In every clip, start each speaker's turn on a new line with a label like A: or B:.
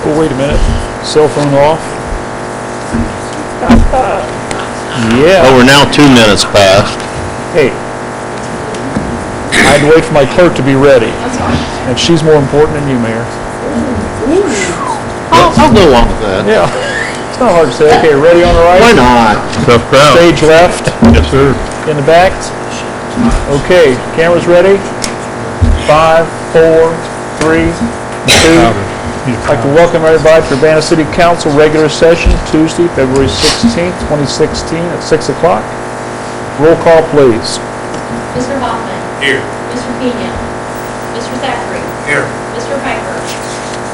A: Oh, wait a minute. Cell phone off. Yeah.
B: Oh, we're now 2 minutes past.
A: Hey. I had to wait for my clerk to be ready. And she's more important than you, Mayor.
B: I'll go along with that.
A: Yeah. It's not hard to say. Okay, ready on the right?
B: Why not?
C: Tough crowd.
A: Stage left.
C: Yes, sir.
A: In the back. Okay, cameras ready. 5, 4, 3, 2. I'd like to welcome everybody to Urbana City Council regular session Tuesday, February 16th, 2016 at 6 o'clock. Roll call, please.
D: Mr. Hoffman.
E: Here.
D: Mr. Pena. Mr. Thackeray.
E: Here.
D: Mr. Piper.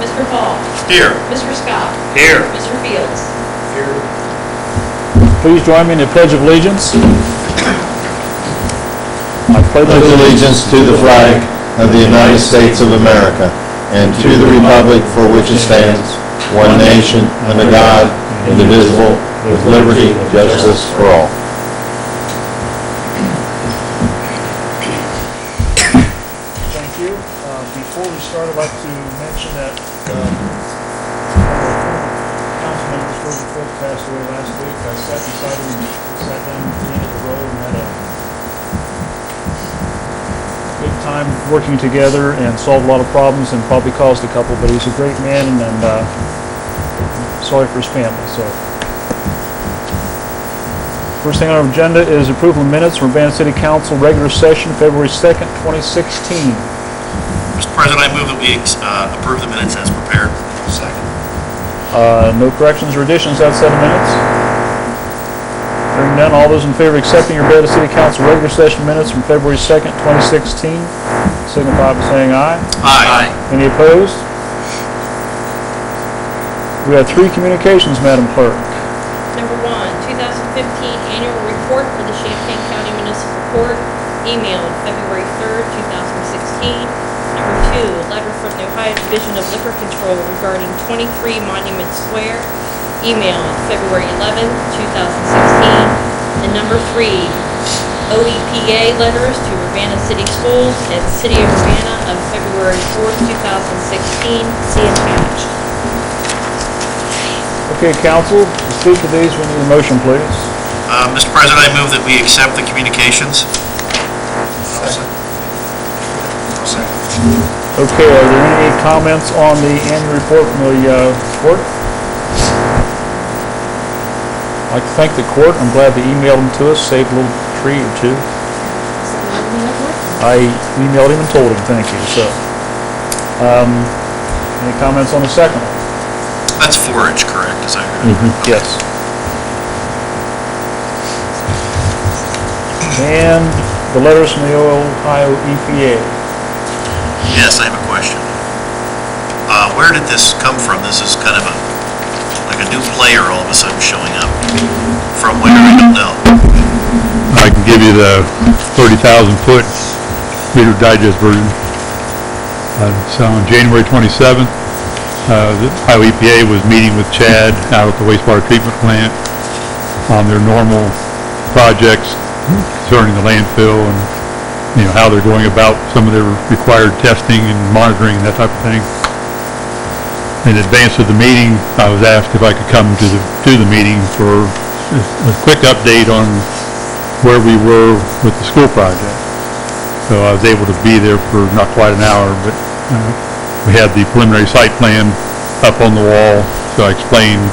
D: Mr. Hall.
E: Here.
D: Mr. Scott.
E: Here.
D: Mr. Fields.
E: Here.
A: Please join me in the Pledge of Allegiance. I pledge
B: Pledge allegiance to the flag of the United States of America and to the republic for which it stands, one nation, under God, indivisible, with liberty and justice for all.
A: Thank you. Before we start, I'd like to mention that council member Mr. Cook passed away last week. I sat beside him and sat down at the end of the road and had a good time working together and solved a lot of problems and probably caused a couple, but he's a great man and sorry for his family. So, first thing on our agenda is approval of minutes from Urbana City Council regular session February 2nd, 2016.
E: Mr. President, I move that we approve the minutes as prepared. Second.
A: No corrections or additions outside of minutes? Hearing none, all those in favor of accepting your Urbana City Council regular session minutes from February 2nd, 2016, signify by saying aye.
E: Aye.
A: Any opposed? We have 3 communications, Madam Clerk.
D: Number 1, 2015 annual report for the Champaign County Municipal Court, emailed February 3rd, 2016. Number 2, letter from the Ohio Division of Liquor Control regarding 23 Monument Square, emailed February 11th, 2016. And number 3, OEPA letters to Urbana City Schools and City of Urbana of February 4th, 2016. See attached.
A: Okay, Council, to speak to these, we need a motion, please.
E: Mr. President, I move that we accept the communications.
A: Okay, are there any comments on the annual report from the court? I'd like to thank the court. I'm glad they emailed them to us, saved a little tree or two. I emailed him and told him thank you. So, any comments on the second one?
E: That's forage, correct? Is that correct?
A: Mm-hmm. Yes. And the letters from the Ohio EPA.
E: Yes, I have a question. Where did this come from? This is kind of like a new player all of a sudden showing up. From where? I don't know.
C: I can give you the 30,000 foot Reader Digest version. So on January 27th, the Ohio EPA was meeting with Chad out at the wastewater treatment plant on their normal projects concerning the landfill and how they're going about some of their required testing and monitoring and that type of thing. In advance of the meeting, I was asked if I could come to the meeting for a quick update on where we were with the school project. So I was able to be there for not quite an hour, but we had the preliminary site plan up on the wall, so I explained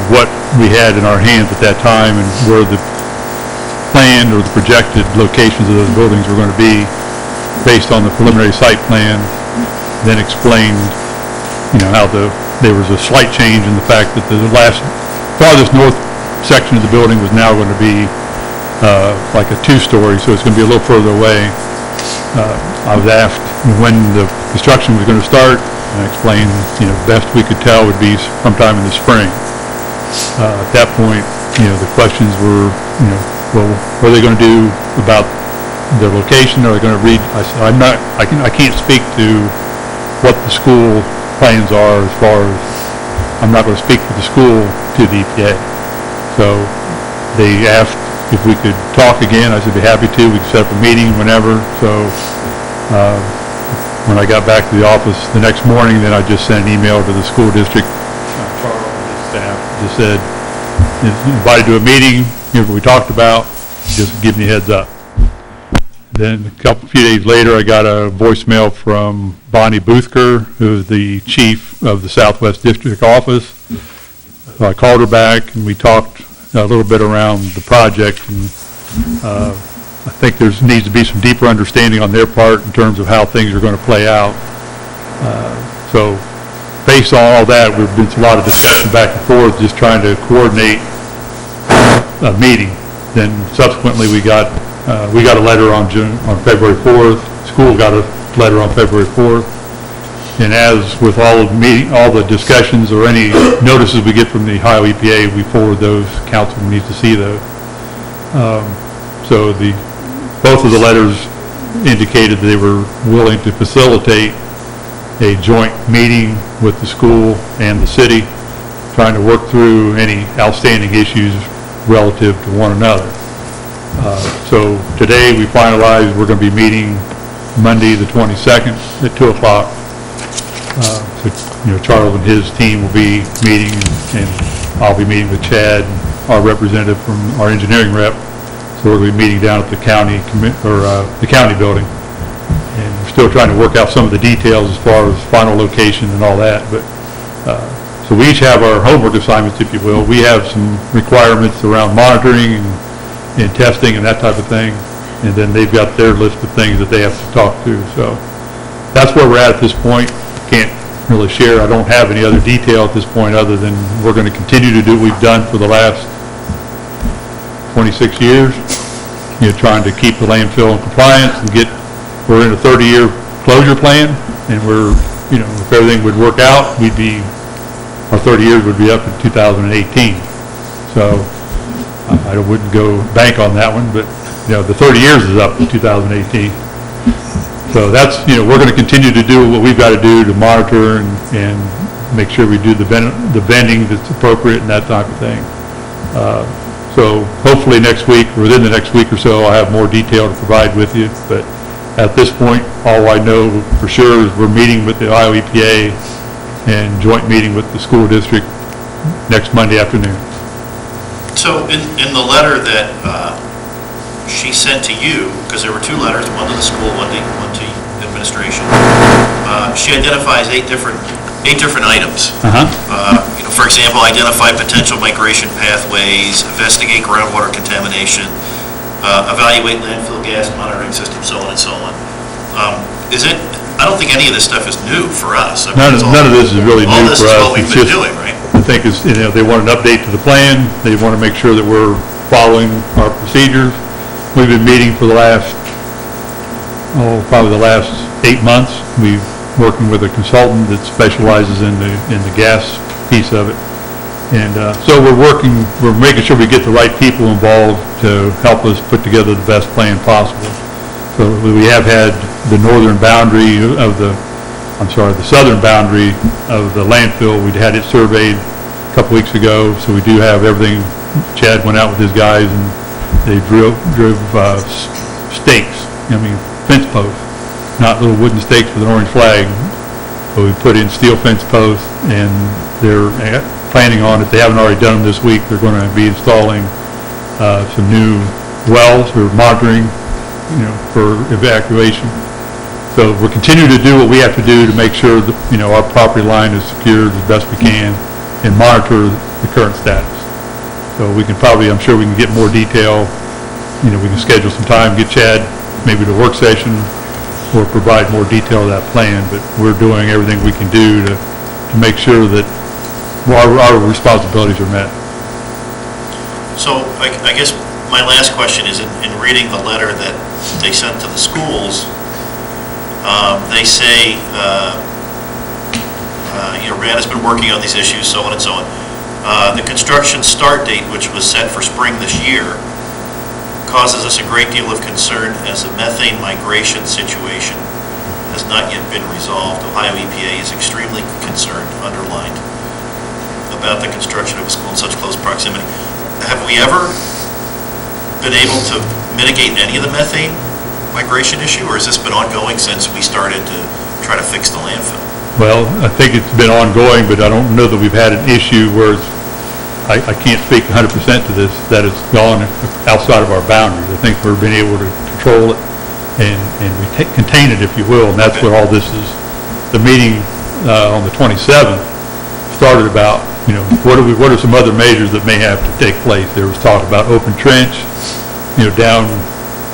C: what we had in our hands at that time and where the planned or the projected locations of those buildings were going to be based on the preliminary site plan, then explained how there was a slight change in the fact that the farthest north section of the building was now going to be like a 2-story, so it's going to be a little further away. I was asked when the construction was going to start, and I explained, best we could tell would be sometime in the spring. At that point, the questions were, well, what are they going to do about their location? Are they going to read? I said, I can't speak to what the school plans are as far as, I'm not going to speak for the school to the EPA. So they asked if we could talk again. I said, be happy to. We could set up a meeting whenever. So when I got back to the office the next morning, then I just sent an email to the school district, Charles and his staff, just said, invited to a meeting, here's what we talked about, just give me a heads up. Then a few days later, I got a voicemail from Bonnie Boothker, who is the chief of the Southwest District Office. So I called her back and we talked a little bit around the project, and I think there needs to be some deeper understanding on their part in terms of how things are going to play out. So based on all that, we've been a lot of discussion back and forth, just trying to coordinate a meeting. Then subsequently we got a letter on February 4th. School got a letter on February 4th. And as with all the discussions or any notices we get from the Ohio EPA, we forward those. Council needs to see those. So both of the letters indicated they were willing to facilitate a joint meeting with the school and the city, trying to work through any outstanding issues relative to one another. So today we finalized we're going to be meeting Monday the 22nd at 2 o'clock. So, Charles and his team will be meeting, and I'll be meeting with Chad, our representative from our engineering rep. So we're going to be meeting down at the county the county building, and we're still trying to work out some of the details as far as final location and all that. But so we each have our homework assignments, if you will. We have some requirements around monitoring and testing and that type of thing, and then they've got their list of things that they have to talk to. So that's where we're at this point. Can't really share. I don't have any other detail at this point other than we're going to continue to do what we've done for the last 26 years, trying to keep the landfill in compliance and we're in a 30-year closure plan, and if everything would work out, our 30 years would be up in 2018. So I wouldn't go bank on that one, but the 30 years is up in 2018. So that's, we're going to continue to do what we've got to do to monitor and make sure we do the vending that's appropriate and that type of thing. So hopefully next week, or within the next week or so, I'll have more detail to provide with you. But at this point, all I know for sure is we're meeting with the Ohio EPA and joint meeting with the school district next Monday afternoon.
E: So in the letter that she sent to you, because there were two letters, one to the school, one to administration, she identifies eight different items. For example, identify potential migration pathways, investigate groundwater contamination, evaluate landfill gas monitoring system, so on and so on. I don't think any of this stuff is new for us.
C: None of this is really new for us.
E: All this is what we've been doing, right?
C: I think they want an update to the plan. They want to make sure that we're following our procedures. We've been meeting for the last, probably the last 8 months. We've working with a consultant that specializes in the gas piece of it. And so we're making sure we get the right people involved to help us put together the best plan possible. So we have had the northern boundary of the southern boundary of the landfill. We'd had it surveyed a couple weeks ago, so we do have everything. Chad went out with his guys and they drove stakes, fence posts, not little wooden stakes with an orange flag, but we put in steel fence posts, and they're planning on, if they haven't already done them this week, they're going to be installing some new wells for monitoring, for evacuation. So we're continuing to do what we have to do to make sure that, our property line is secured as best we can and monitor the current status. So we can I'm sure we can get more detail. We can schedule some time, get Chad maybe to a work session or provide more detail of that plan, but we're doing everything we can do to make sure that our responsibilities are met.
E: So I guess my last question is, in reading the letter that they sent to the schools, they say, Urbana's been working on these issues, so on and so on. The construction start date, which was set for spring this year, causes us a great deal of concern as the methane migration situation has not yet been resolved. Ohio EPA is extremely concerned, underlined, about the construction of a school in such close proximity. Have we ever been able to mitigate any of the methane migration issue, or has this been ongoing since we started to try to fix the landfill?
C: Well, I think it's been ongoing, but I don't know that we've had an issue where it's, I can't speak 100% to this, that it's gone outside of our boundaries. I think we've been able to control it and contain it, if you will, and that's what all this is. The meeting on the 27th started about, what are some other measures that may have to take place. There was talk about open trench, down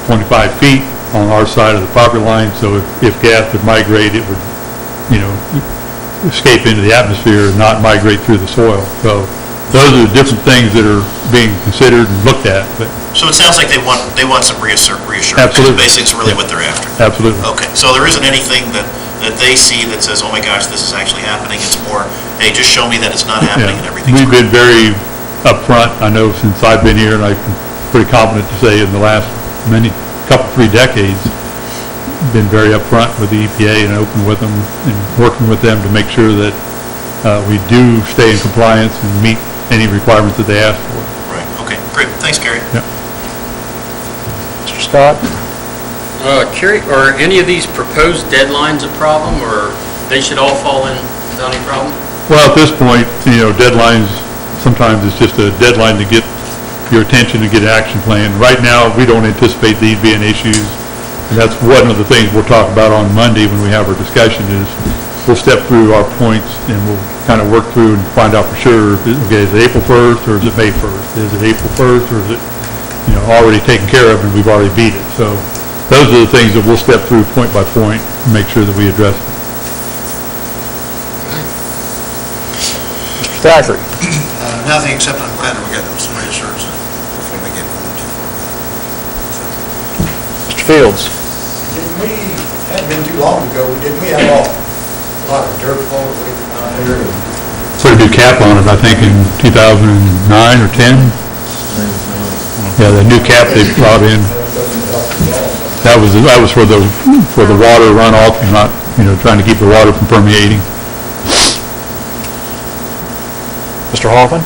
C: 25 feet on our side of the property line, so if gas would migrate, it would, escape into the atmosphere and not migrate through the soil. So those are the different things that are being considered and looked at. But
E: So it sounds like they want some reassurance.
C: Absolutely.
E: Basically, it's really what they're after.
C: Absolutely.
E: Okay, so there isn't anything that they see that says, oh my gosh, this is actually happening. It's more, hey, just show me that it's not happening and everything's
C: We've
E: great.
C: been very upfront. I know since I've been here, and I'm pretty confident to say in the last 3 decades, been very upfront with the EPA and open with them and working with them to make sure that we do stay in compliance and meet any requirements that they ask for.
E: Right, okay, great. Thanks, Gary.
C: Yeah.
A: Mr. Scott?
F: Are any of these proposed deadlines a problem, or they should all fall in without any problem?
C: Well, at this point, deadlines, sometimes it's just a deadline to get your attention to get an action plan. Right now, we don't anticipate these being issues. And that's one of the things we'll talk about on Monday when we have our discussion is we'll step through our points and we'll kind of work through and find out for sure, okay, is it April 1st or is it May 1st? Is it April 1st or is it, already taken care of and we've already beat it? So those are the things that we'll step through point by point and make sure that we address them.
A: Mr. Thackeray?
G: Nothing, except I'm glad that we got some reassurance before we get going too far.
A: Mr. Fields?
H: Hadn't been too long ago, didn't we have a lot of dirt fall away from out there?
C: Put a new cap on it, I think, in 2009 or 10. Yeah, the new cap they brought in, that was for the water runoff, and not, trying to keep the water from permeating.
A: Mr. Hoffman?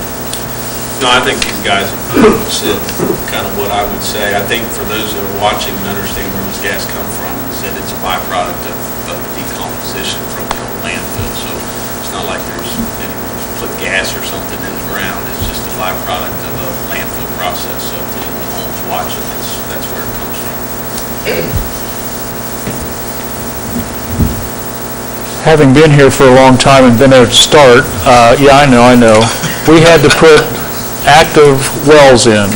I: No, I think these guys have said kind of what I would say. I think for those that are watching and understand where this gas comes from, said it's a byproduct of decomposition from the old landfill. So it's not like there's anyone put gas or something in the ground. It's just a byproduct of a landfill process. So if anyone at home's watching, that's where it comes from.
A: Having been here for a long time and been there to start, yeah, I know. We had to put active wells in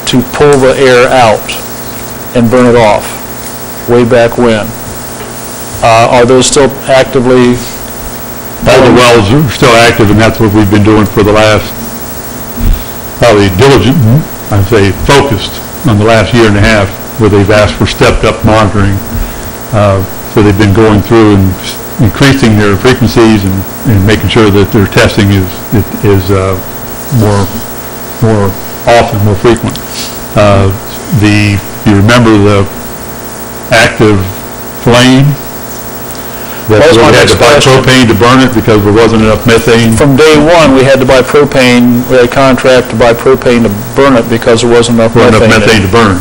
A: to pull the air out and burn it off way back when. Are those still actively?
C: All the wells are still active, and that's what we've been doing for the last, probably diligent, I'd say focused on the last year and a half, where they've asked for stepped-up monitoring. So they've been going through and increasing their frequencies and making sure that their testing is more often, more frequent. You remember the active flame? That
A: That was
C: we
A: my
C: had
A: next
C: to buy
A: question.
C: propane to burn it because there wasn't enough methane.
A: From day one, we had to buy propane, we had a contract to buy propane to burn it because there wasn't enough
C: Wasn't enough
A: methane.
C: methane to burn.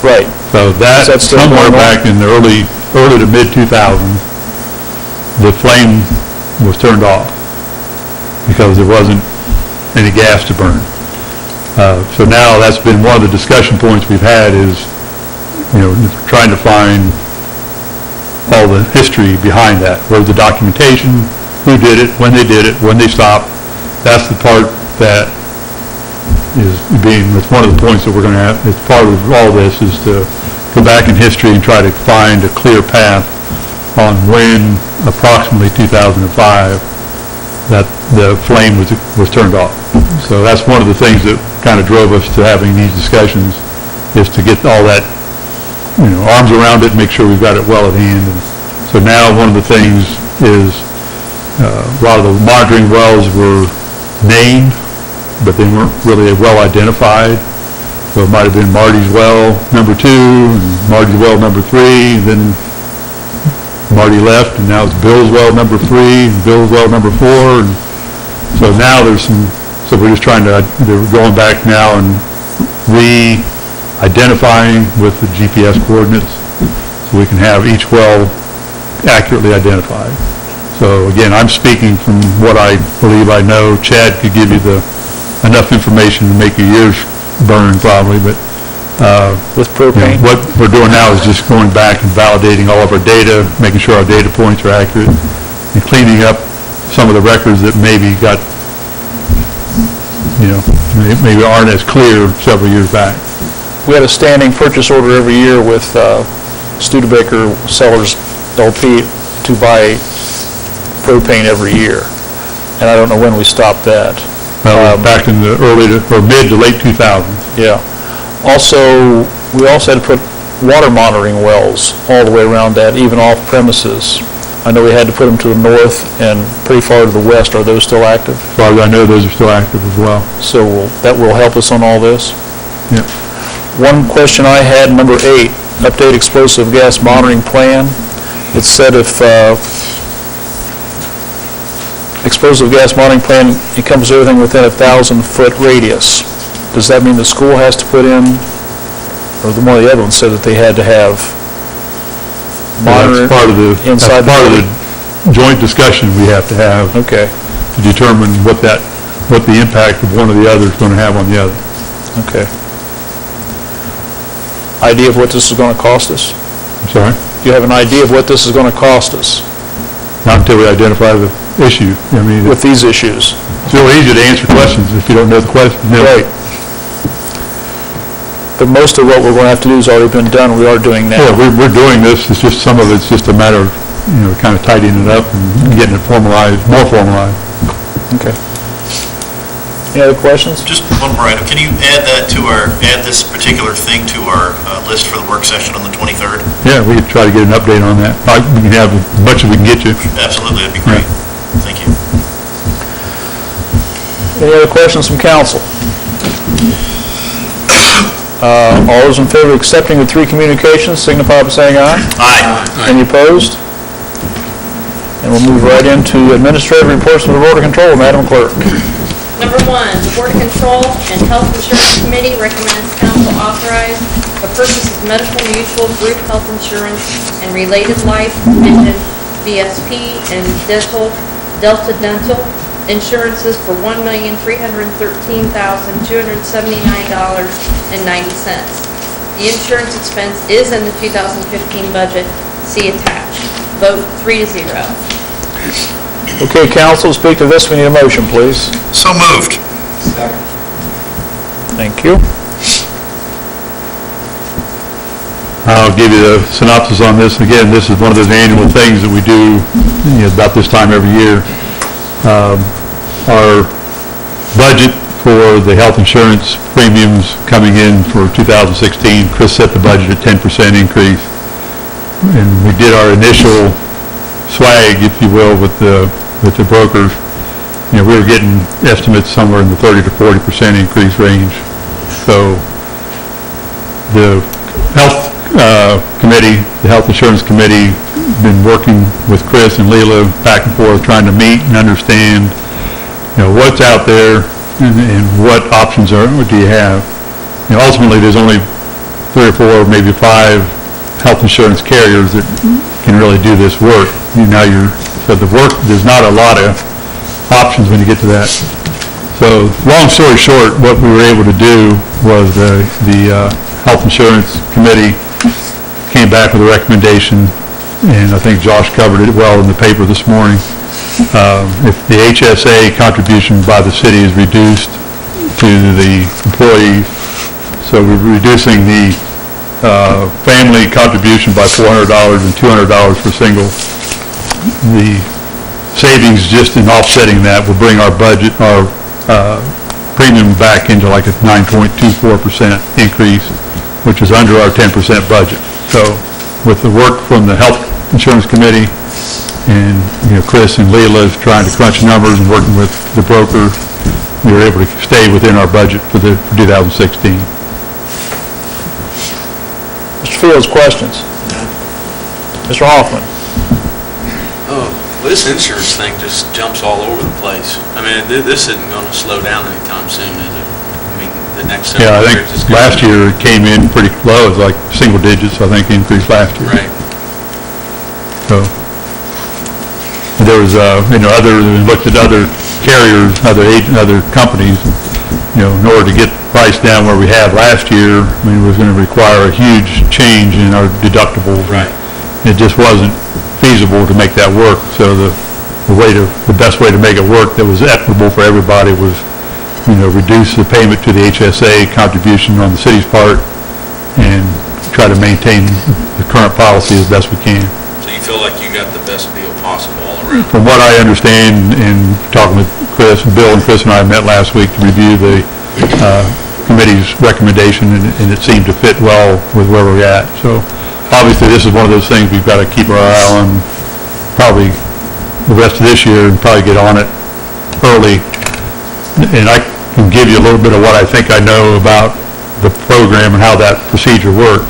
A: Right.
C: So that,
A: Is that still
C: somewhere
A: going on?
C: back in the early to mid-2000s, the flame was turned off because there wasn't any gas to burn. So now that's been one of the discussion points we've had is, trying to find all the history behind that. Where's the documentation, who did it, when they stopped. That's the part that it's one of the points that we're going to have, it's part of all this is to go back in history and try to find a clear path on when approximately 2005 that the flame was turned off. So that's one of the things that kind of drove us to having these discussions is to get all that, arms around it and make sure we've got it well at hand. And so now one of the things is a lot of the monitoring wells were named, but they weren't really well identified. So it might have been Marty's well number 2 and Marty's well number 3, and then Marty left, and now it's Bill's well number 3 and Bill's well number 4. And so now so we're just they're going back now and identifying with the GPS coordinates so we can have each well accurately identified. So again, I'm speaking from what I believe I know. Chad could give you enough information to make your ears burn probably, but
A: With propane?
C: what we're doing now is just going back and validating all of our data, making sure our data points are accurate, and cleaning up some of the records that maybe got, maybe aren't as clear several years back.
A: We had a standing purchase order every year with Studebaker Sellers LP to buy propane every year, and I don't know when we stopped that.
C: Back in the mid to late 2000s.
A: Yeah. Also, we also had to put water monitoring wells all the way around that, even off premises. I know we had to put them to the north and pretty far to the west. Are those still active?
C: As far as I know, those are still active as well.
A: So that will help us on all this?
C: Yeah.
A: One question I had, number 8, update explosive gas monitoring plan. It said if explosive gas monitoring plan encompasses everything within a 1,000-foot radius. Does that mean the school has to put in, or one of the other ones said that they had to have monitor
C: That's part of the joint discussion we have to have
A: Okay,
C: to determine what the impact of one or the other is going to have on the other.
A: okay. Idea of what this is going to cost us?
C: I'm sorry?
A: Do you have an idea of what this is going to cost us
C: Not until we identify the issue. I mean,
A: with these issues?
C: it's really easy to answer questions if you don't know the question.
A: Right. But most of what we're going to have to do has already been done, we are doing now.
C: Yeah, we're doing this, it's just, some of it's just a matter of, kind of tidying it up and getting it formalized, more formalized.
A: Okay. Any other questions?
E: Just one more item. Can you add this particular thing to our list for the work session on the 23rd?
C: Yeah, we could try to get an update on that. We can have as much as we can get you.
E: Absolutely, that'd be great. Thank you.
A: Any other questions from council? All those in favor of accepting the 3 communications signify by saying aye.
E: Aye.
A: Any opposed? And we'll move right into administrative reports from the Board of Control. Madam Clerk.
D: Number 1, the Board of Control and Health Insurance Committee recommends council authorize the purchase of medical mutual group health insurance and related life, vision, VSP, and Delta Dental insurances for $1,313,279.90. The insurance expense is in the 2015 budget. See attached. Vote 3-0.
A: Okay, council, speak to this. We need a motion, please.
E: So moved.
A: Thank you.
C: I'll give you the synopsis on this. Again, this is one of those annual things that we do about this time every year. Our budget for the health insurance premiums coming in for 2016, Chris set the budget at 10% increase. And we did our initial swag, if you will, with the brokers. We were getting estimates somewhere in the 30 to 40% increase range. So the health committee, the health insurance committee, been working with Chris and Leila back and forth, trying to meet and understand, what's out there and what options do you have. Ultimately, there's only 3 or 4, maybe 5 health insurance carriers that can really do this work. So there's not a lot of options when you get to that. So long story short, what we were able to do was the health insurance committee came back with a recommendation, and I think Josh covered it well in the paper this morning. If the HSA contribution by the city is reduced to the employees, so we're reducing the family contribution by $400 and $200 for single. The savings just in offsetting that will bring our budget, our premium back into like a 9.24% increase, which is under our 10% budget. So with the work from the Health Insurance Committee and Chris and Leila is trying to crunch numbers and working with the broker, we were able to stay within our budget for 2016.
A: Mr. Fields, questions? Mr. Hoffman?
I: Well, this insurance thing just jumps all over the place. I mean, this isn't going to slow down anytime soon, is it? I mean, the next several
C: Yeah, I
I: years is
C: think last year it came in pretty low. It was like single digits, I think, increase last year.
I: Right.
C: So there was, looked at other carriers, other companies, in order to get the price down where we had last year, it was going to require a huge change in our deductibles.
F: Right.
C: It just wasn't feasible to make that work, so the best way to make it work that was equitable for everybody was, reduce the payment to the HSA contribution on the city's part and try to maintain the current policy as best we can.
I: So you feel like you got the best deal possible all around?
C: From what I understand, in talking with Bill and Chris and I met last week to review the committee's recommendation, and it seemed to fit well with where we're at. So obviously, this is one of those things we've got to keep our eye on probably the rest of this year and probably get on it early. And I can give you a little bit of what I think I know about the program and how that procedure works.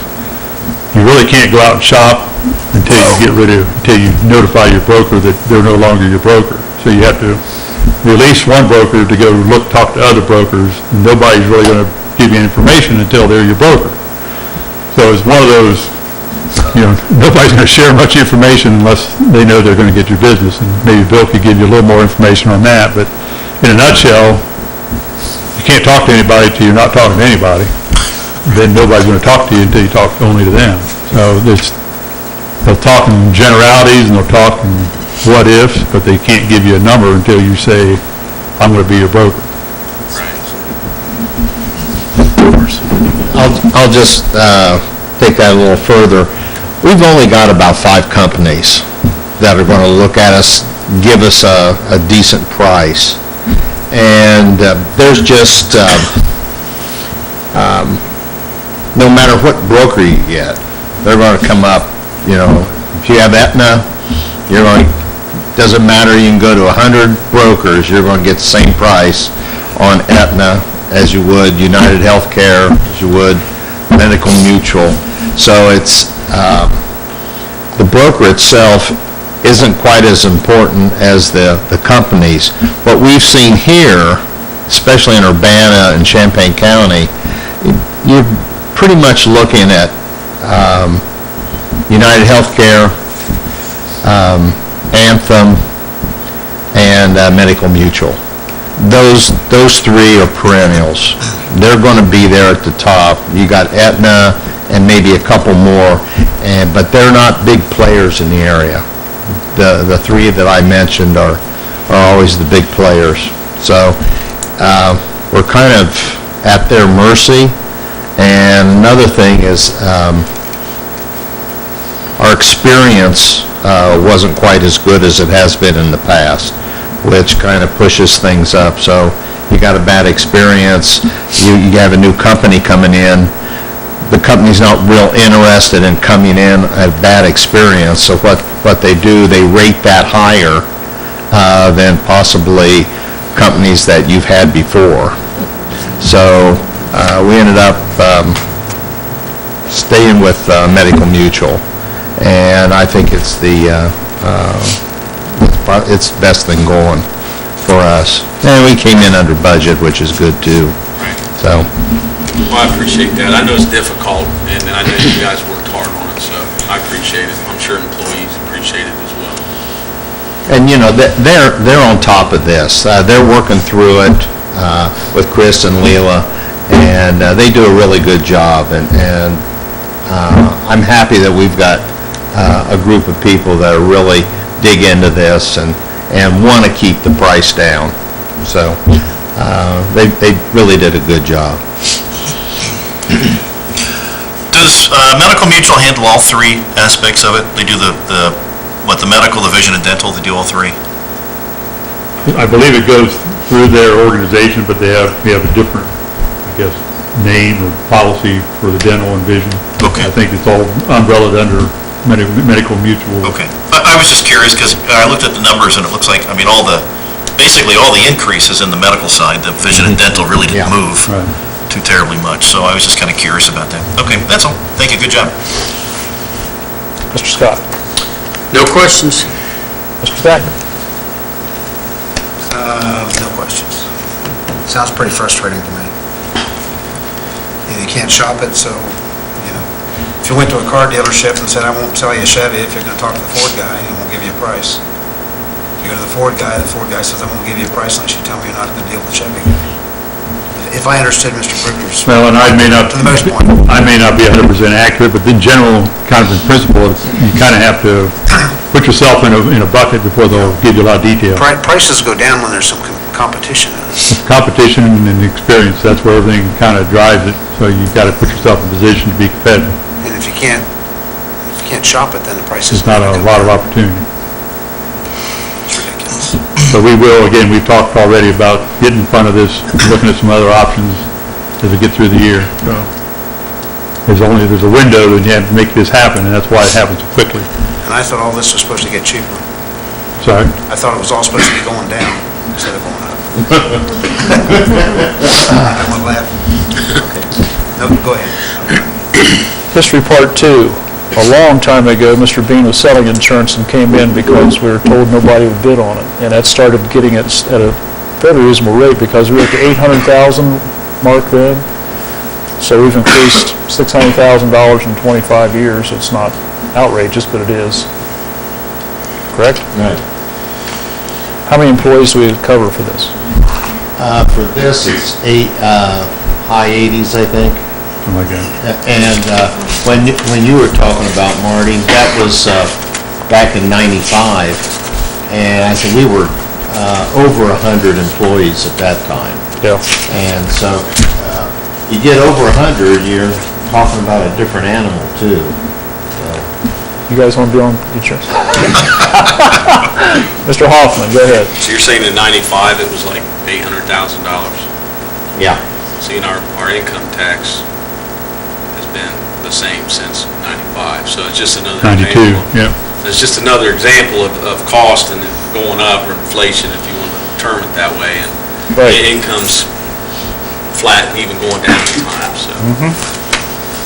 C: You really can't go out and shop until you notify your broker that they're no longer your broker. So you have to release one broker to go talk to other brokers, and nobody's really going to give you information until they're your broker. So it's one of those, nobody's going to share much information unless they know they're going to get your business, and maybe Bill could give you a little more information on that. But in a nutshell, you can't talk to anybody until you're not talking to anybody. Then nobody's going to talk to you until you talk only to them. So they'll talk in generalities and they'll talk in what ifs, but they can't give you a number until you say, I'm going to be your broker.
B: I'll just take that a little further. We've only got about 5 companies that are going to look at us, give us a decent price. And there's just, no matter what broker you get, they're going to come up, if you have Aetna, doesn't matter, you can go to 100 brokers, you're going to get the same price on Aetna as you would United Healthcare, as you would Medical Mutual. So it's, the broker itself isn't quite as important as the companies. What we've seen here, especially in Urbana and Champaign County, you're pretty much looking at United Healthcare, Anthem, and Medical Mutual. Those 3 are perennials. They're going to be there at the top. You got Aetna and maybe a couple more, but they're not big players in the area. The 3 that I mentioned are always the big players. So we're kind of at their mercy. And another thing is our experience wasn't quite as good as it has been in the past, which kind of pushes things up. So you got a bad experience, you have a new company coming in, the company's not real interested in coming in at a bad experience, so what they do, they rate that higher than possibly companies that you've had before. So we ended up staying with Medical Mutual, and I think it's it's the best thing going for us. And we came in under budget, which is good too. So.
I: Well, I appreciate that. I know it's difficult, and I know you guys worked hard on it, so I appreciate it. I'm sure employees appreciate it as well.
B: And they're on top of this. They're working through it with Chris and Leela, and they do a really good job. And I'm happy that we've got a group of people that really dig into this and want to keep the price down. So they really did a good job.
E: Does Medical Mutual handle all 3 aspects of it? They do the medical, the vision, and dental, they do all 3?
C: I believe it goes through their organization, but we have a different, name or policy for the dental and vision.
E: Okay.
C: I think it's all umbrellaed under Medical Mutual.
E: Okay. I was just curious because I looked at the numbers and it looks like, basically all the increases in the medical side, the vision and dental really didn't move too terribly much. So I was just kind of curious about that. Okay, that's all. Thank you. Good job.
A: Mr. Scott.
F: No questions?
A: Mr. Thacker.
G: No questions. Sounds pretty frustrating to me. You can't shop it, so, if you went to a car dealership and said, I won't sell you a Chevy if you're going to talk to the Ford guy, he won't give you a price. You go to the Ford guy says, I won't give you a price unless you tell me you're not gonna deal with the Chevy guy. If I understood Mr. Brooker's,
C: Well, and I may not,
G: to the most point.
C: I may not be 100% accurate, but in general, kind of in principle, you kind of have to put yourself in a bucket before they'll give you a lot of detail.
G: Prices go down when there's some competition in it.
C: Competition and experience, that's where everything kind of drives it, so you've got to put yourself in a position to be competitive.
G: And if you can't shop it, then the price is.
C: There's not a lot of opportunity.
G: It's ridiculous.
C: So we will, again, we've talked already about getting in front of this, looking at some other options as we get through the year. So there's a window that you have to make this happen, and that's why it happens so quickly.
G: And I thought all this was supposed to get cheaper.
C: Sorry?
G: I thought it was all supposed to be going down instead of going up. I want to laugh. Okay. No, go ahead.
A: History part 2. A long time ago, Mr. Bean was selling insurance and came in because we were told nobody would bid on it. And that started getting it at a fairly reasonable rate because we were at the 800,000 mark then. So we've increased $600,000 in 25 years. It's not outrageous, but it is. Correct?
B: Right.
A: How many employees do we cover for this?
B: For this, it's high 80s, I think.
C: Something like that.
B: And when you were talking about, Marty, that was back in '95, and I think we were over 100 employees at that time.
A: Yeah.
B: And so you get over 100, you're talking about a different animal too.
A: You guys want to be on insurance? Mr. Hoffman, go ahead.
I: So you're saying in '95 it was like $800,000?
B: Yeah.
I: See, and our income tax has been the same since '95, so it's just another
C: 92,
I: example.
C: yeah.
I: It's just another example of cost and it going up, or inflation, if you want to term it that way, and
A: Right.
I: income's flat and even going down at times, so.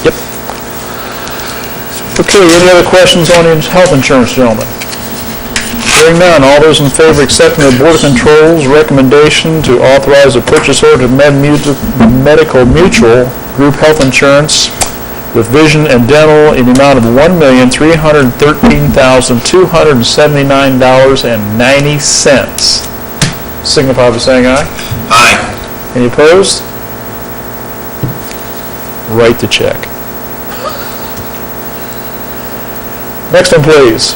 A: Yep. Okay, any other questions on health insurance, gentlemen? Hearing none, all those in favor of accepting the Board of Control's recommendation to authorize a purchase order to Medical Mutual Group Health Insurance with vision and dental in the amount of $1,313,279.90. Signify by saying aye.
E: Aye.
A: Any opposed? Write the check. Next one, please.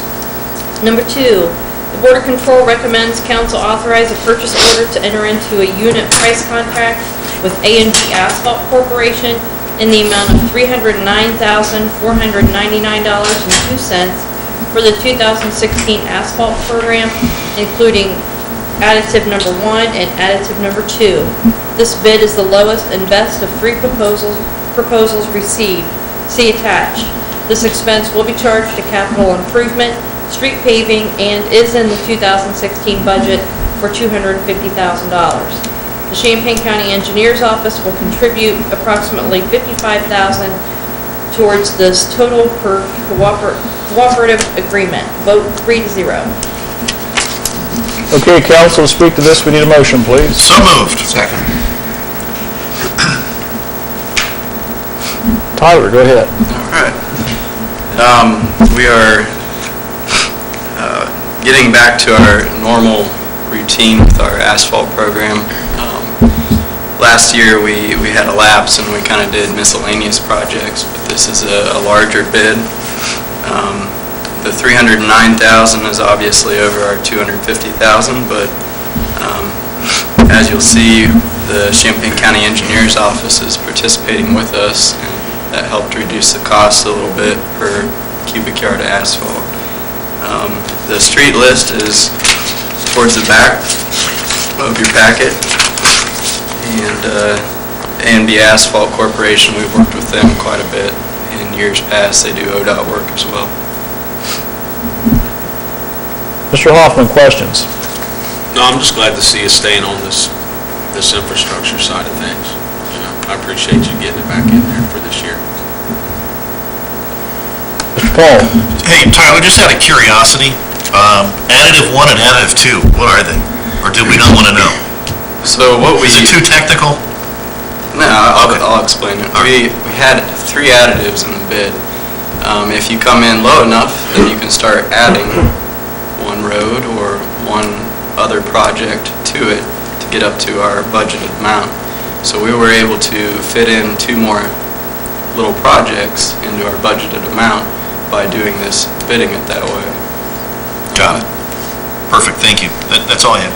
D: Number 2, the Board of Control recommends council authorize a purchase order to enter into a unit price contract with A&B Asphalt Corporation in the amount of $309,499.02 for the 2016 asphalt program, including additive number 1 and additive number 2. This bid is the lowest and best of 3 proposals received. See attached. This expense will be charged to capital improvement, street paving, and is in the 2016 budget for $250,000. The Champaign County Engineers Office will contribute approximately $55,000 towards this total per cooperative agreement. Vote 3-0.
A: Okay, council, to speak to this, we need a motion, please.
E: So moved.
G: Second.
A: Tyler, go ahead.
J: All right. We are getting back to our normal routine with our asphalt program. Last year we had a lapse and we kind of did miscellaneous projects, but this is a larger bid. The $309,000 is obviously over our $250,000, but as you'll see, the Champaign County Engineers Office is participating with us, and that helped reduce the cost a little bit per cubic yard of asphalt. The street list is towards the back of your packet, and A&B Asphalt Corporation, we've worked with them quite a bit in years past. They do ODOT work as well.
A: Mr. Hoffman, questions?
I: No, I'm just glad to see us staying on this infrastructure side of things. So I appreciate you getting it back in there for this year.
A: Mr. Paul?
E: Hey, Tyler, just out of curiosity, additive 1 and additive 2, what are they? Or do we not want to know?
J: So what we...
E: Is it too technical?
J: No, I'll explain it. We had 3 additives in the bid. If you come in low enough, then you can start adding 1 road or one other project to it to get up to our budgeted amount. So we were able to fit in 2 more little projects into our budgeted amount by doing this, bidding it that way.
E: Got it. Perfect, thank you. That's all I had.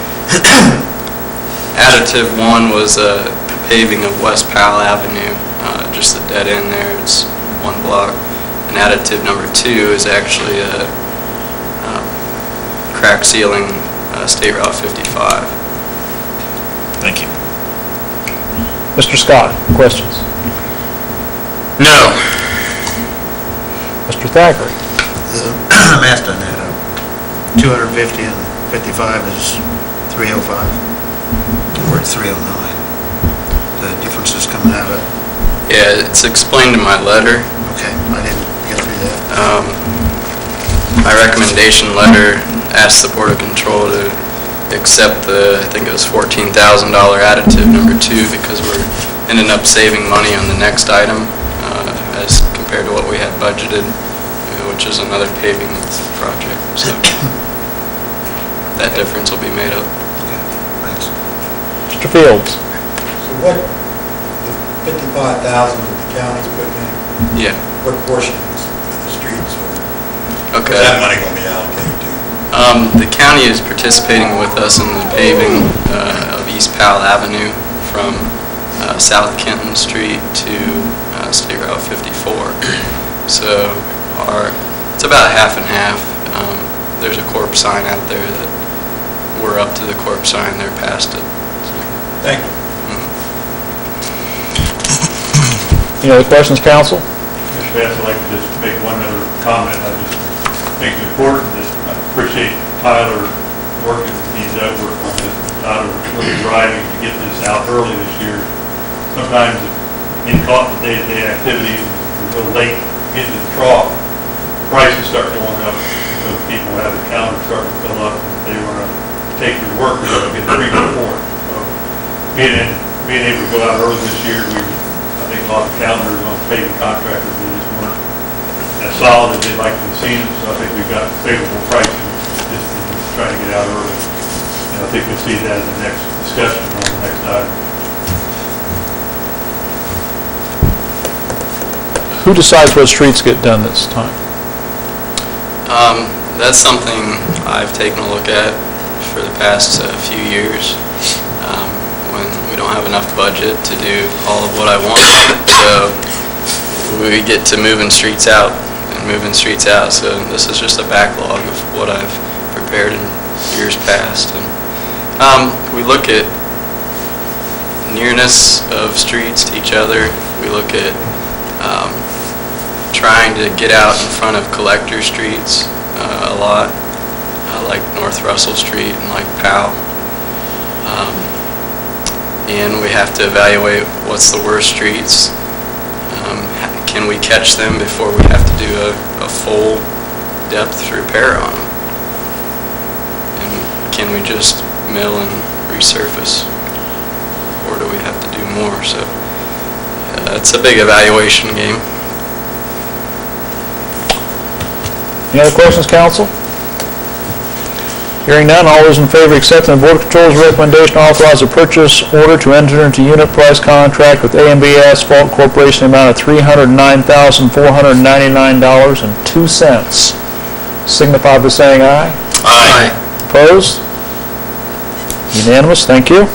J: Additive 1 was paving of West Powell Avenue, just the dead end there, it's 1 block. And additive number 2 is actually crack sealing State Route 55.
E: Thank you.
A: Mr. Scott, questions?
F: No.
A: Mr. Thackeray?
G: The math on that, 250 and 55 is 305. We're at 309. The difference is coming out of it.
J: Yeah, it's explained in my letter.
G: Okay, I didn't get through that.
J: My recommendation letter asked the Board of Control to accept the, I think it was $14,000 additive number 2 because we're ending up saving money on the next item as compared to what we had budgeted, which is another paving project. So that difference will be made up.
G: Okay, thanks.
A: Mr. Fields?
H: So what, the 55,000 that the county's putting in,
J: Yeah.
H: what portion is the streets or
J: Okay.
H: where's that money gonna be allocated to?
J: The county is participating with us in the paving of East Powell Avenue from South Kenton Street to State Route 54. So it's about half and half. There's a corp sign out there that we're up to the corp sign, they're past it. So.
H: Thank you.
A: Any other questions, council?
C: Mr. Bass, I'd like to just make one other comment. I just think it's important that I appreciate Tyler working with these work on this, Tyler really driving to get this out early this year. Sometimes getting caught in the day-to-day activities, we're a little late getting to the trough, prices start going up, so people have the calendar starting to fill up, if they want to take their work, they're going to get treated for it. So being able to go out early this year, I think a lot of calendars on paving contractors, they just weren't as solid as they'd like to have seen it, so I think we've got favorable pricing just to try to get out early. And I think we'll see that in the next discussion on the next item.
A: Who decides what streets get done this time?
J: That's something I've taken a look at for the past few years when we don't have enough budget to do all of what I want. So we get to moving streets out and moving streets out. So this is just a backlog of what I've prepared in years past. And we look at nearness of streets to each other. We look at trying to get out in front of collector streets a lot, like North Russell Street and like Powell. And we have to evaluate what's the worst streets. Can we catch them before we have to do a full depth repair on them? And can we just mill and resurface? Or do we have to do more? So it's a big evaluation game.
A: Any other questions, council? Hearing none, all those in favor of accepting the Board of Control's recommendation to authorize a purchase order to enter into unit price contract with A&B Asphalt Corporation in the amount of $309,499.02. Signify by saying aye.
E: Aye.
A: Opposed? Unanimous, thank you.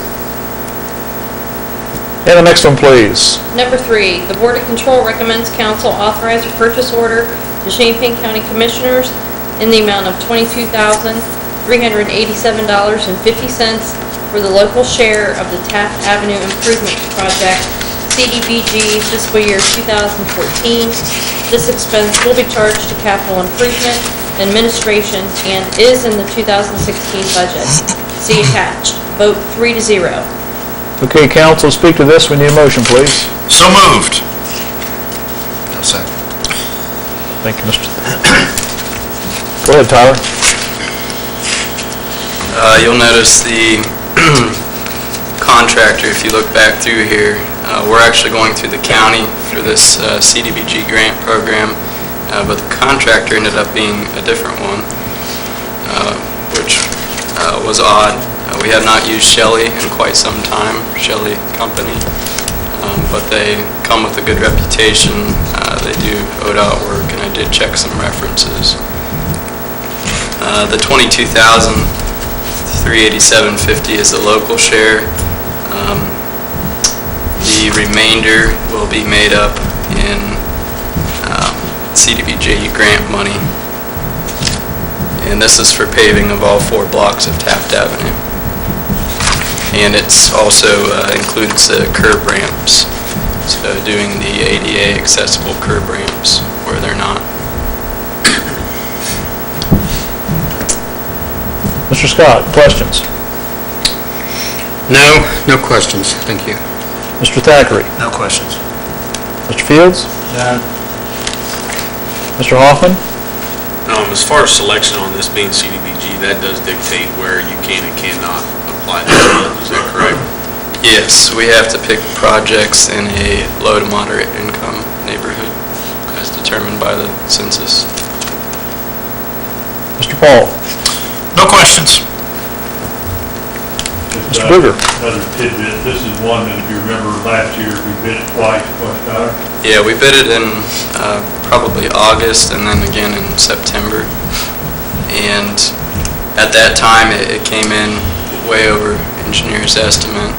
A: And the next one, please.
D: Number 3, the Board of Control recommends council authorize a purchase order to Champaign County Commissioners in the amount of $22,387.50 for the local share of the Taft Avenue Improvement Project, CDBG fiscal year 2014. This expense will be charged to capital improvement administration and is in the 2016 budget. See attached. Vote 3-0.
A: Okay, council, speak to this. We need a motion, please.
E: So moved.
G: No second.
A: Thank you, Mr. Go ahead, Tyler.
J: You'll notice the contractor, if you look back through here, we're actually going through the county for this CDBG grant program, but the contractor ended up being a different one, which was odd. We have not used Shelley in quite some time, Shelley Company, but they come with a good reputation. They do ODOT work, and I did check some references. The $22,387.50 is the local share. The remainder will be made up in CDBG grant money. And this is for paving of all 4 blocks of Taft Avenue. And it's also includes curb ramps, so doing the ADA accessible curb ramps where they're not.
A: Mr. Scott, questions?
F: No questions, thank you.
A: Mr. Thackeray?
G: No questions.
A: Mr. Fields?
H: None.
A: Mr. Hoffman?
I: As far as selection on this being CDBG, that does dictate where you can and cannot apply this funds, is that correct?
J: Yes, we have to pick projects in a low to moderate income neighborhood as determined by the census.
A: Mr. Paul?
E: No questions.
A: Mr. Booger?
C: Another tidbit, this is one that if you remember last year, we bid it twice, what, Tyler?
J: Yeah, we bid it in probably August and then again in September. And at that time, it came in way over engineer's estimate,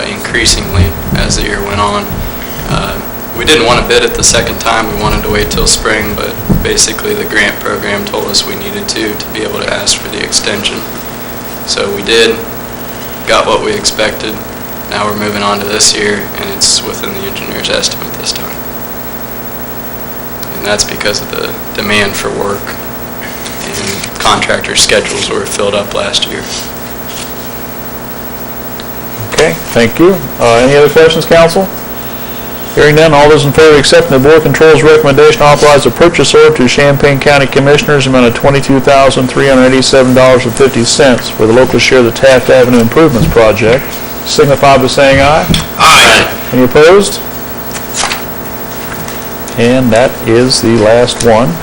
J: increasingly as the year went on. We didn't want to bid it the second time, we wanted to wait till spring, but basically the grant program told us we needed to be able to ask for the extension. So we did, got what we expected. Now we're moving on to this year, and it's within the engineer's estimate this time. And that's because of the demand for work, and contractor schedules were filled up last year.
A: Okay, thank you. Any other questions, council? Hearing none, all those in favor of accepting the Board of Control's recommendation to authorize the purchase order to Champaign County Commissioners amount of $22,387.50 for the local share of the Taft Avenue Improvements Project, signify by saying aye.
E: Aye.
A: Any opposed? And that is the last one.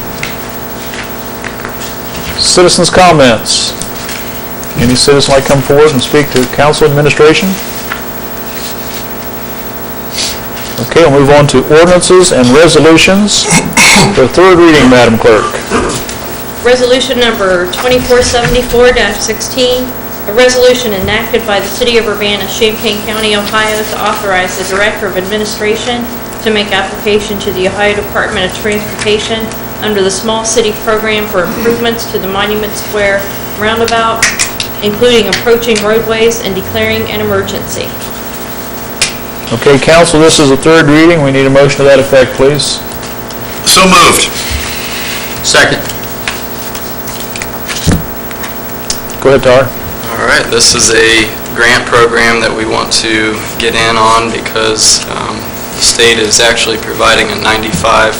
A: Citizens' comments. Any citizen like to come forward and speak to council administration? Okay, we'll move on to ordinances and resolutions. For third reading, Madam Clerk.
D: Resolution number 2474-16, a resolution enacted by the City of Urbana, Champaign County, Ohio, to authorize the Director of Administration to make application to the Ohio Department of Transportation under the Small City Program for improvements to the Monument Square roundabout, including approaching roadways, and declaring an emergency.
A: Okay, council, this is a third reading. We need a motion to that effect, please.
E: So moved.
F: Second.
A: Go ahead, Tar.
J: All right, this is a grant program that we want to get in on because the state is actually providing a 95.5%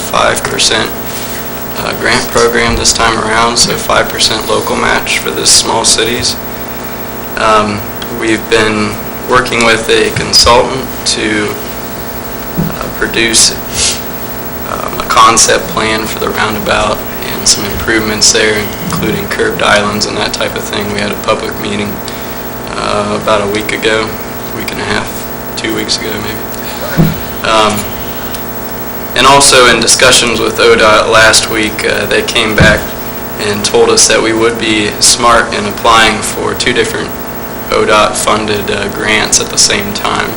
J: grant program this time around, so 5% local match for this small cities. We've been working with a consultant to produce a concept plan for the roundabout and some improvements there, including curbed islands and that type of thing. We had a public meeting about a week ago, week and a half, 2 weeks ago maybe. And also in discussions with ODOT last week, they came back and told us that we would be smart in applying for 2 different ODOT-funded grants at the same time.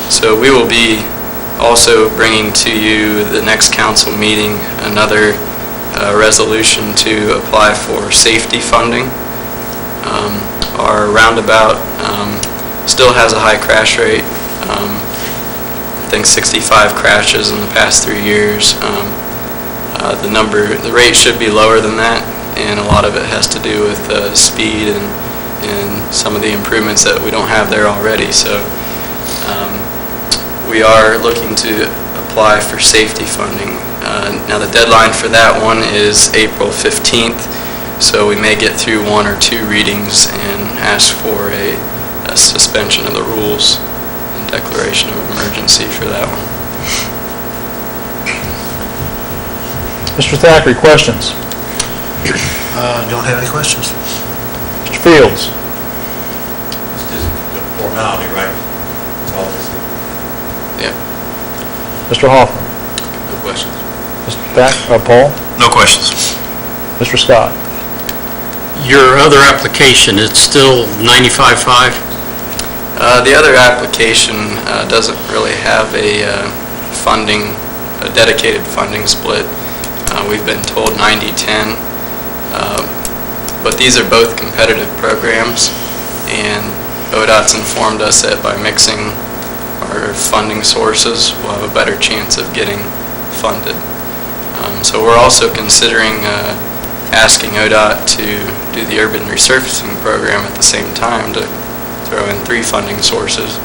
J: So we will be also bringing to you the next council meeting another resolution to apply for safety funding. Our roundabout still has a high crash rate. I think 65 crashes in the past 3 years. The rate should be lower than that, and a lot of it has to do with speed and some of the improvements that we don't have there already. So we are looking to apply for safety funding. Now the deadline for that one is April 15th, so we may get through 1 or 2 readings and ask for a suspension of the rules and declaration of emergency for that one.
A: Mr. Thackeray, questions?
G: Don't have any questions.
A: Mr. Fields?
G: formality, right? That's all this is.
A: Mr. Hoffman?
I: No questions.
A: Mr. Paul?
E: No questions.
A: Mr. Scott?
F: Your other application, it's still 95.5?
J: The other application doesn't really have a dedicated funding split. We've been told 90-10, but these are both competitive programs, and ODOT's informed us that by mixing our funding sources, we'll have a better chance of getting funded. So we're also considering asking ODOT to do the urban resurfacing program at the same time to throw in 3 funding sources.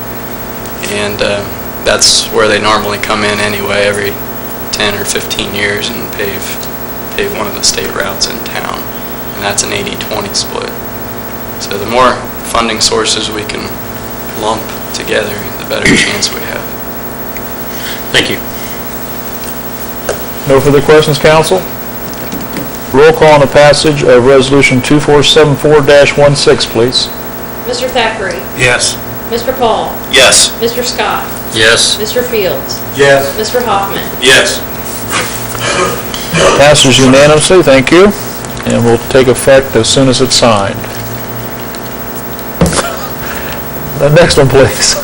J: And that's where they normally come in anyway, every 10 or 15 years, and pave one of the state routes in town. And that's an 80-20 split. So the more funding sources we can lump together, the better chance we have.
F: Thank you.
A: No further questions, council? Roll call on the passage of Resolution 2474-16, please.
D: Mr. Thackeray?
G: Yes.
D: Mr. Paul?
E: Yes.
D: Mr. Scott?
F: Yes.
D: Mr. Fields?
H: Yes.
D: Mr. Hoffman?
I: Yes.
A: Passes unanimously, thank you, and will take effect as soon as it's signed. The next one, please.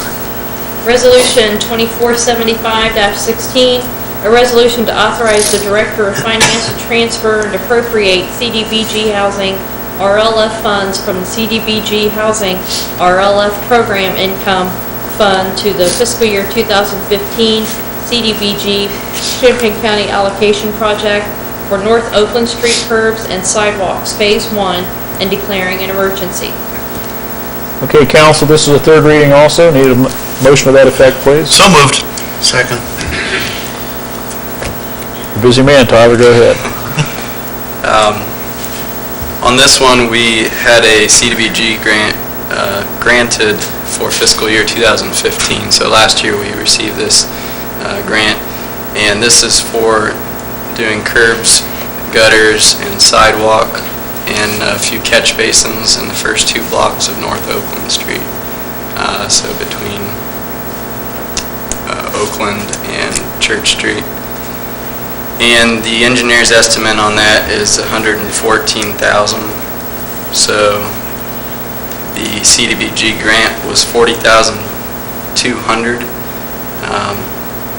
D: Resolution 2475-16, a resolution to authorize the Director of Finance to transfer and appropriate CDBG Housing RLF funds from the CDBG Housing RLF Program Income Fund to the fiscal year 2015 CDBG Champaign County Allocation Project for North Oakland Street curbs and sidewalks Phase 1 and declaring an emergency.
A: Okay, council, this is a third reading also. Need a motion to that effect, please.
E: So moved.
G: Second.
A: Busy man, Tyler, go ahead.
J: On this one, we had a CDBG grant granted for fiscal year 2015. So last year we received this grant, and this is for doing curbs, gutters, and sidewalk, and a few catch basins in the first 2 blocks of North Oakland Street. So between Oakland and Church Street. And the engineer's estimate on that is $114,000. So the CDBG grant was $40,200.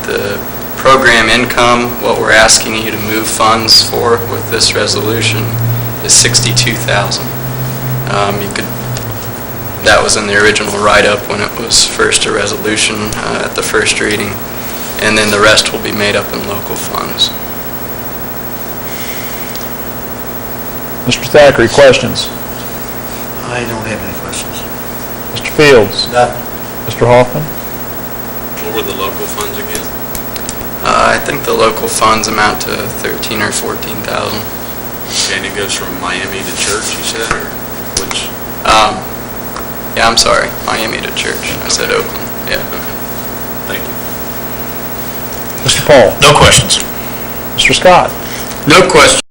J: The program income, what we're asking you to move funds for with this resolution, is $62,000. That was in the original write-up when it was first a resolution at the first reading, and then the rest will be made up in local funds.
A: Mr. Thackeray, questions?
G: I don't have any questions.
A: Mr. Fields?
H: Nothing.
A: Mr. Hoffman?
I: What were the local funds again?
J: I think the local funds amount to $13,000 or $14,000.
I: And it goes from Miami to Church, you said, or which?
J: Yeah, I'm sorry, Miami to Church. I said Oakland. Yeah.
I: Okay. Thank you.
A: Mr. Paul?
E: No questions.
A: Mr. Scott?
F: No question.